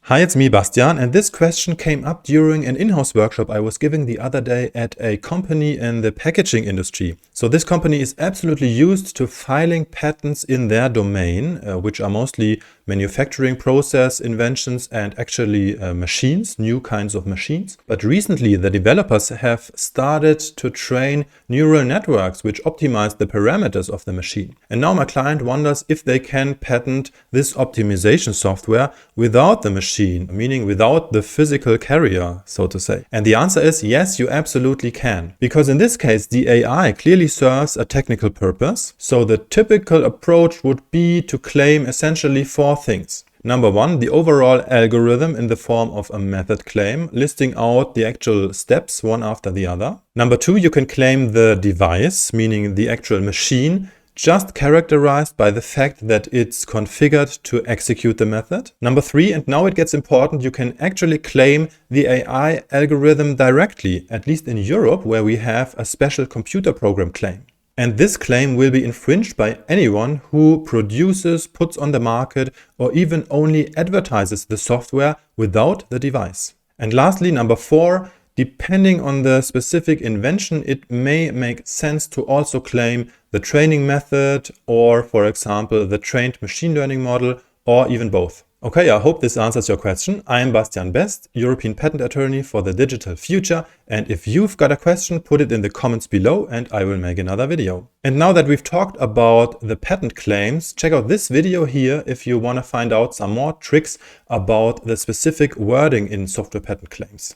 Hi, it's me, Bastian, and this question came up during an in-house workshop I was giving the other day at a company in the packaging industry. So this company is absolutely used to filing patents in their domain, which are mostly manufacturing process inventions and actually machines, new kinds of machines. But recently the developers have started to train neural networks which optimize the parameters of the machine. And now my client wonders if they can patent this optimization software without the machine, meaning without the physical carrier, so to say. And the answer is yes, you absolutely can. Because in this case, the AI clearly serves a technical purpose. So the typical approach would be to claim essentially four things. Number one, the overall algorithm in the form of a method claim, listing out the actual steps one after the other. Number two, you can claim the device, meaning the actual machine, just characterized by the fact that it's configured to execute the method. Number three, and now it gets important, you can actually claim the AI algorithm directly, at least in Europe, where we have a special computer program claim. And this claim will be infringed by anyone who produces, puts on the market, or even only advertises the software without the device. And lastly, number four, depending on the specific invention, it may make sense to also claim the training method or, for example, the trained machine learning model, or even both. Okay, I hope this answers your question. I'm Bastian Best, European patent attorney for the digital future. And if you've got a question, put it in the comments below and I will make another video. And now that we've talked about the patent claims, check out this video here if you want to find out some more tricks about the specific wording in software patent claims.